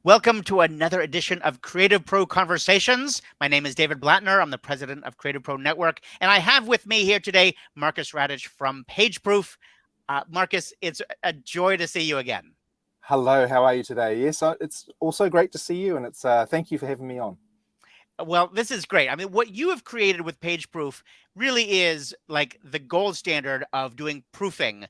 Welcome to another edition of CreativePro Conversations. My name is David Blatner. I'm the president of CreativePro Network, and I have with me here today Marcus Radich from PageProof. Marcus, it's a joy to see you again. Hello, how are you today? Yes, it's also great to see you, and it's thank you for having me on. Well, this is great. I mean, what you have created with PageProof really is like the gold standard of doing proofing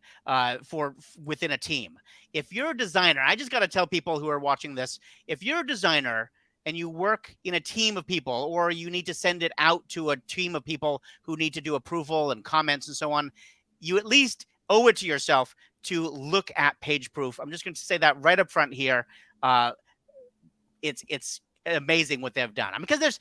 within a team. If you're a designer, I just got to tell people who are watching this, if you're a designer and you work in a team of people, or you need to send it out to a team of people who need to do approval and comments and so on, you at least owe it to yourself to look at PageProof. I'm just going to say that right up front here. It's amazing what they've done. I mean, because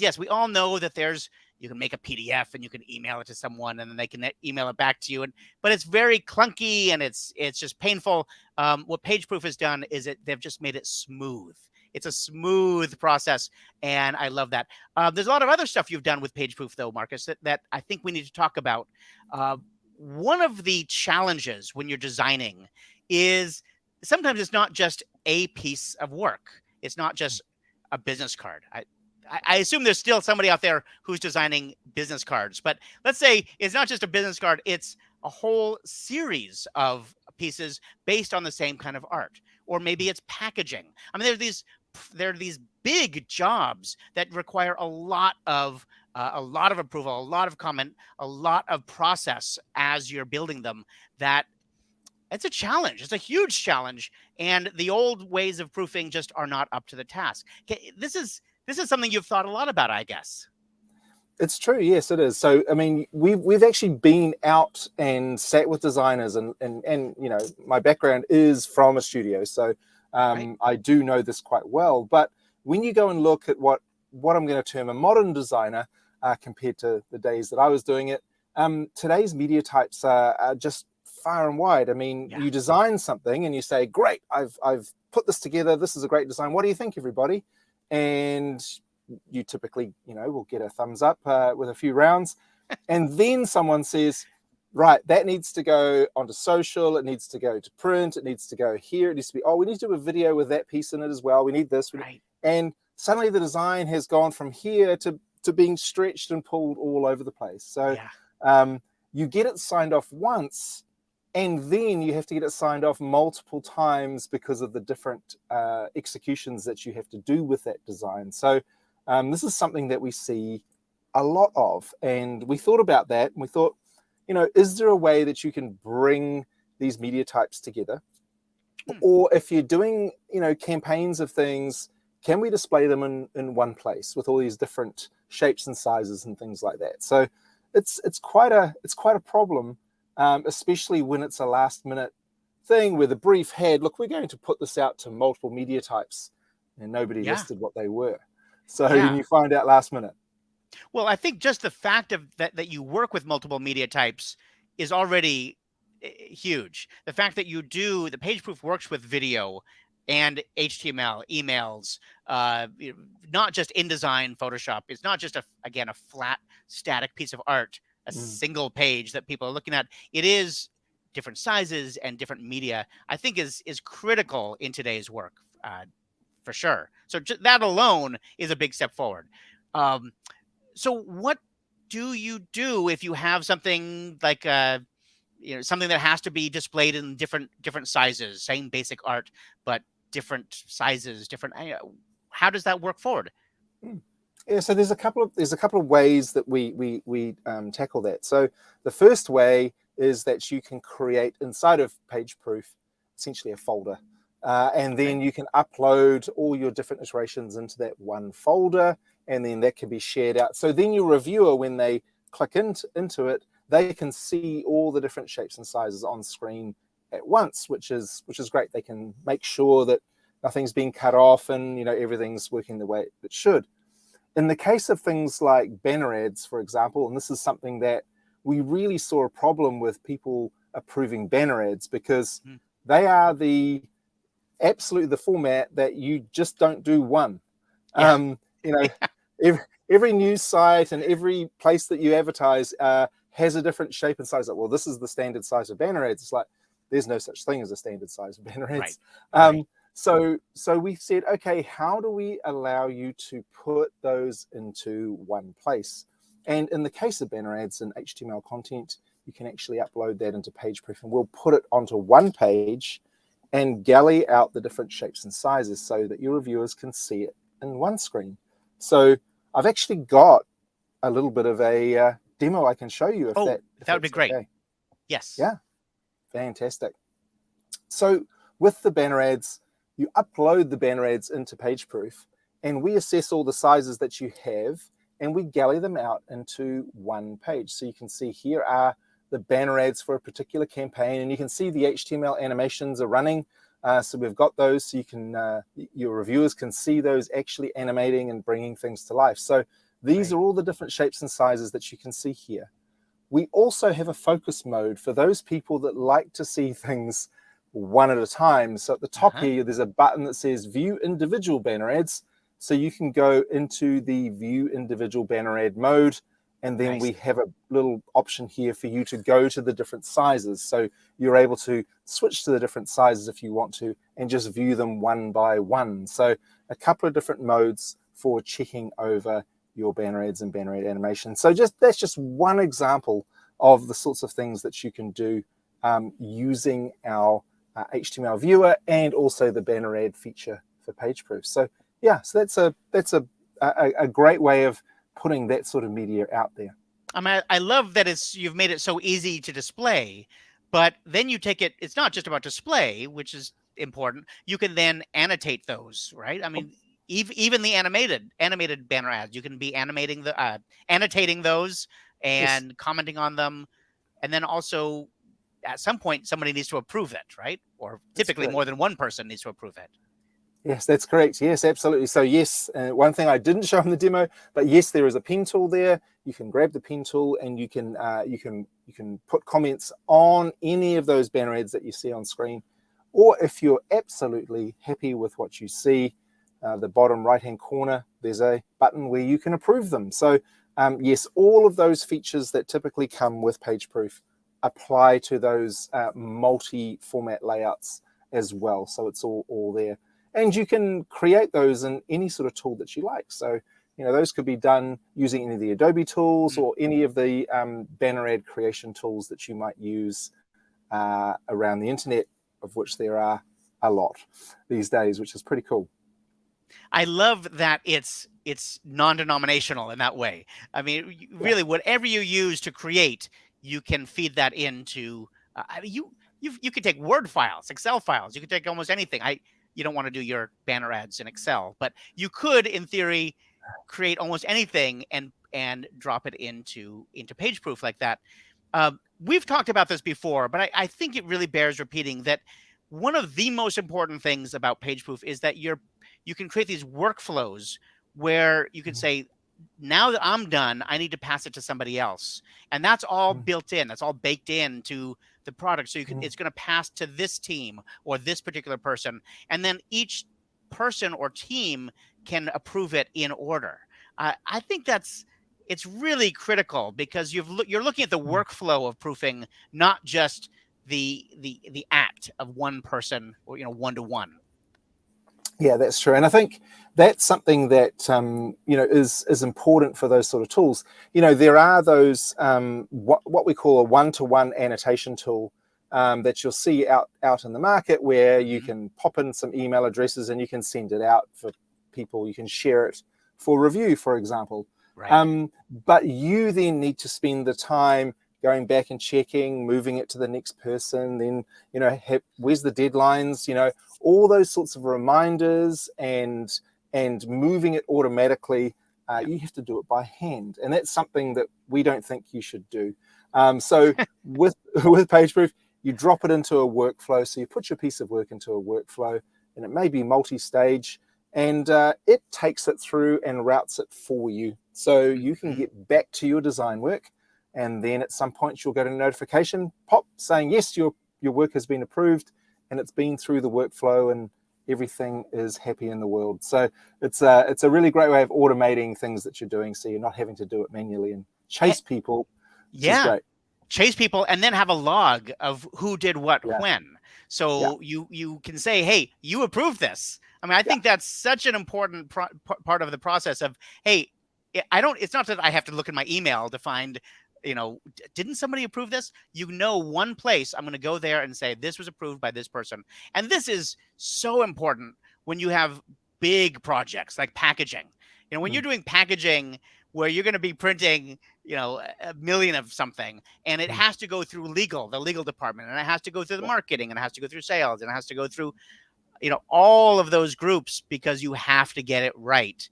yes, we all know that you can make a PDF and you can email it to someone and then they can email it back to you. But it's very clunky and it's just painful. What PageProof has done is they've just made it smooth. It's a smooth process, and I love that. There's a lot of other stuff you've done with PageProof, though, Marcus, that I think we need to talk about. One of the challenges when you're designing is sometimes it's not just a piece of work. It's not just a business card. I assume there's still somebody out there who's designing business cards, but let's say it's not just a business card. It's a whole series of pieces based on the same kind of art, or maybe it's packaging. I mean, there are these big jobs that require a lot of approval, a lot of comment, a lot of process as you're building them. That it's a challenge. It's a huge challenge, and the old ways of proofing just are not up to the task. This is something you've thought a lot about, I guess. It's true, yes, it is. So, I mean, we've actually been out and sat with designers, and you know, my background is from a studio, so Right. I do know this quite well. But when you go and look at what I'm going to term a modern designer compared to the days that I was doing it, today's media types are just far and wide. I mean, Yeah. you design something and you say, great, I've put this together. This is a great design. What do you think, everybody? And you typically, you know, will get a thumbs up with a few rounds. And then someone says, right, that needs to go onto social. It needs to go to print. It needs to go here. It needs to be, we need to do a video with that piece in it as well. We need this. Right. And suddenly the design has gone from here to being stretched and pulled all over the place. So you get it signed off once, and then you have to get it signed off multiple times because of the different executions that you have to do with that design. So this is something that we see a lot of. And we thought about that. And we thought, you know, is there a way that you can bring these media types together? Or if you're doing, you know, campaigns of things, can we display them in one place with all these different shapes and sizes and things like that? So it's quite a problem. Especially when it's a last minute thing where the brief had, look, we're going to put this out to multiple media types, and nobody listed what they were. So you find out last minute. Well, I think just the fact of that you work with multiple media types is already huge. The fact that the PageProof works with video and HTML, emails, not just InDesign, Photoshop. It's not just a flat, static piece of art, a single page that people are looking at. It is different sizes and different media, I think is critical in today's work, for sure. So that alone is a big step forward. So what do you do if you have something like something that has to be displayed in different sizes, same basic art, but different sizes, different, how does that work forward? Yeah, so there's a couple of ways that we tackle that. So the first way is that you can create inside of PageProof essentially a folder, and then you can upload all your different iterations into that one folder, and then that can be shared out. So then your reviewer, when they click into it, they can see all the different shapes and sizes on screen at once, which is great. They can make sure that nothing's being cut off and, you know, everything's working the way it should. In the case of things like banner ads, for example, and this is something that we really saw a problem with people approving banner ads, because they are absolutely the format that you just don't do one. You know, every news site and every place that you advertise has a different shape and size. Like, well, this is the standard size of banner ads. It's like, there's no such thing as a standard size of banner ads. So we said, okay, how do we allow you to put those into one place? And in the case of banner ads and HTML content, you can actually upload that into PageProof, and we'll put it onto one page and galley out the different shapes and sizes so that your reviewers can see it in one screen. So I've actually got a little bit of a demo I can show you if that would be great. Okay. Yes. Yeah, fantastic. So with the banner ads, you upload the banner ads into PageProof, and we assess all the sizes that you have, and we galley them out into one page. So you can see here are the banner ads for a particular campaign, and you can see the HTML animations are running. So we've got those, so you can your reviewers can see those actually animating and bringing things to life. So these are all the different shapes and sizes that you can see here. We also have a focus mode for those people that like to see things one at a time. So at the top here, there's a button that says View Individual Banner Ads. So you can go into the View Individual Banner Ad mode, and then we have a little option here for you to go to the different sizes. So you're able to switch to the different sizes if you want to, and just view them one by one. So a couple of different modes for checking over your banner ads and banner ad animation. So that's just one example of the sorts of things that you can do using our HTML viewer and also the banner ad feature for PageProof. So yeah, so that's a great way of putting that sort of media out there. I love that you've made it so easy to display, but then you take it, it's not just about display, which is important. You can then annotate those, right? I mean, even the animated banner ads, you can be annotating those and commenting on them. And then also at some point, somebody needs to approve it, right? Or typically more than one person needs to approve it. Yes, that's correct. Yes, absolutely. So yes, one thing I didn't show in the demo, but yes, there is a pen tool there. You can grab the pen tool and you can put comments on any of those banner ads that you see on screen. Or if you're absolutely happy with what you see, the bottom right-hand corner, there's a button where you can approve them. So yes, all of those features that typically come with PageProof apply to those multi-format layouts as well. So it's all there. And you can create those in any sort of tool that you like. So, those could be done using any of the Adobe tools or any of the banner ad creation tools that you might use around the internet, of which there are a lot these days, which is pretty cool. I love that it's non-denominational in that way. I mean, really, whatever you use to create, you can feed that into. You could take Word files, Excel files. You could take almost anything. You don't want to do your banner ads in Excel, but you could, in theory, create almost anything and drop it into PageProof like that. We've talked about this before, but I think it really bears repeating that one of the most important things about PageProof is that you can create these workflows where you can say, now that I'm done, I need to pass it to somebody else. And that's all built in. That's all baked into the product. So it's going to pass to this team or this particular person. And then each person or team can approve it in order. I think it's really critical because you're looking at the workflow of proofing, not just the act of one person or one-to-one. Yeah, that's true. And I think that's something that, is important for those sort of tools. There are those, what we call a one-to-one annotation tool that you'll see out in the market where you can pop in some email addresses and you can send it out for people. You can share it for review, for example. Right. But you then need to spend the time going back and checking, moving it to the next person, then, where's the deadlines, all those sorts of reminders and moving it automatically. You have to do it by hand. And that's something that we don't think you should do. So with PageProof, you drop it into a workflow. So you put your piece of work into a workflow, and it may be multi-stage, and it takes it through and routes it for you. So you can get back to your design work. And then at some point you'll get a notification pop saying, yes, your work has been approved and it's been through the workflow and everything is happy in the world. So it's a really great way of automating things that you're doing so you're not having to do it manually and chase people. Yeah. Chase people and then have a log of who did what when. Yeah. So you can say, hey, you approved this. I mean, I Yeah. think that's such an important part of the process of, hey, it's not that I have to look in my email to find, didn't somebody approve this? One place, I'm going to go there and say, this was approved by this person. And this is so important when you have big projects like packaging. When you're doing packaging where you're going to be printing, a million of something, and it has to go through the legal department, and it has to go through the marketing, and it has to go through sales, and it has to go through, all of those groups, because you have to get it right.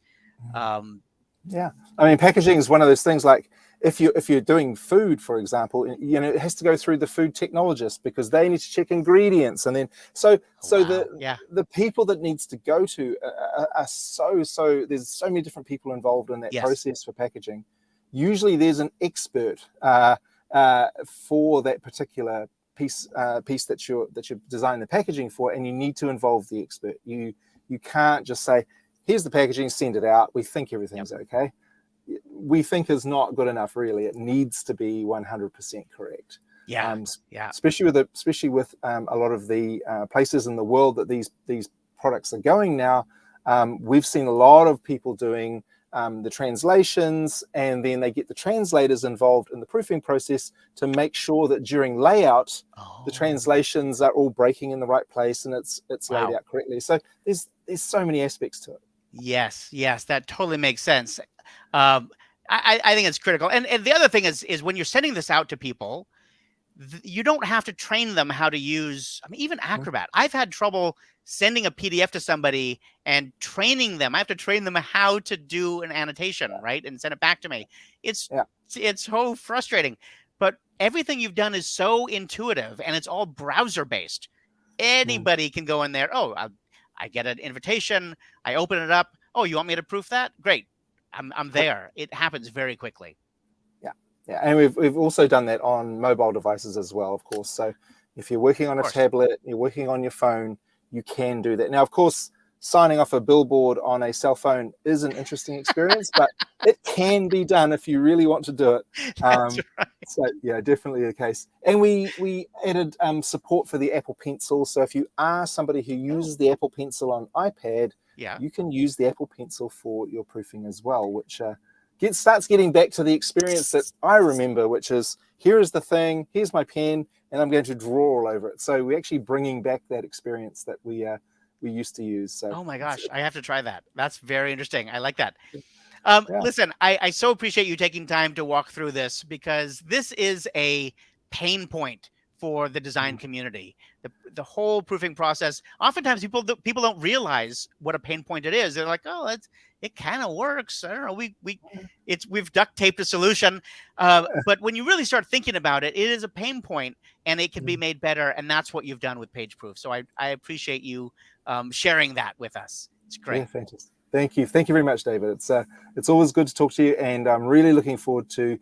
Yeah, I mean, packaging is one of those things. Like if you're doing food, for example, it has to go through the food technologist because they need to check ingredients, and then so the people that needs to go to are so there's so many different people involved in that process for packaging. Usually, there's an expert for that particular piece that you're designing the packaging for, and you need to involve the expert. You can't just say, here's the packaging, send it out, we think everything's okay. We think is not good enough, really. It needs to be 100% correct. Especially with a lot of the places in the world that these products are going now. We've seen a lot of people doing the translations, and then they get the translators involved in the proofing process to make sure that during layout, the translations are all breaking in the right place and it's laid out correctly. So there's so many aspects to it. Yes, that totally makes sense. I think it's critical. And the other thing is when you're sending this out to people, you don't have to train them how to use, even Acrobat. I've had trouble sending a PDF to somebody and training them. I have to train them how to do an annotation, right? And send it back to me. It's so frustrating. But everything you've done is so intuitive, and it's all browser based. Anybody can go in there. I get an invitation. I open it up. Oh, you want me to proof that? Great. I'm there. It happens very quickly. Yeah, and we've also done that on mobile devices as well, of course. So if you're working on a tablet, you're working on your phone, you can do that. Now, of course, signing off a billboard on a cell phone is an interesting experience, but it can be done if you really want to do it. That's right. So yeah, definitely the case. And we added support for the Apple Pencil. So if you are somebody who uses the Apple Pencil on iPad, you can use the Apple Pencil for your proofing as well, which starts getting back to the experience that I remember, which is, here is the thing, here's my pen, and I'm going to draw all over it. So we're actually bringing back that experience that we used to use. So oh my gosh, I have to try that. That's very interesting. I like that. Listen, I so appreciate you taking time to walk through this, because this is a pain point for the design community. The whole proofing process. Oftentimes, people don't realize what a pain point it is. They're like, oh, it kind of works. I don't know. We've duct taped a solution, but when you really start thinking about it, it is a pain point, and it can be made better. And that's what you've done with PageProof. So I appreciate you sharing that with us. It's great. Yeah, fantastic. Thank you very much, David. It's always good to talk to you, and I'm really looking forward to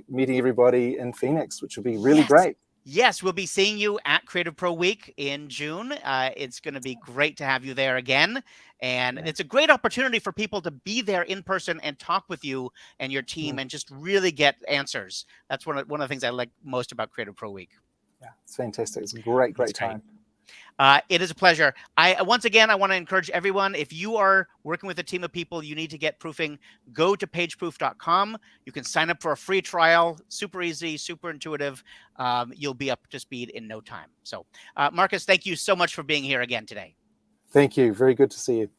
meeting everybody in Phoenix, which will be really great. Yes, we'll be seeing you at Creative Pro Week in June. It's going to be great to have you there again. And it's a great opportunity for people to be there in person and talk with you and your team and just really get answers. That's one of the things I like most about Creative Pro Week. Yeah, it's fantastic. It's a great time. It is a pleasure. Once again, I want to encourage everyone, if you are working with a team of people, you need to get proofing, go to pageproof.com. You can sign up for a free trial. Super easy, super intuitive. You'll be up to speed in no time. So, Marcus, thank you so much for being here again today. Thank you. Very good to see you.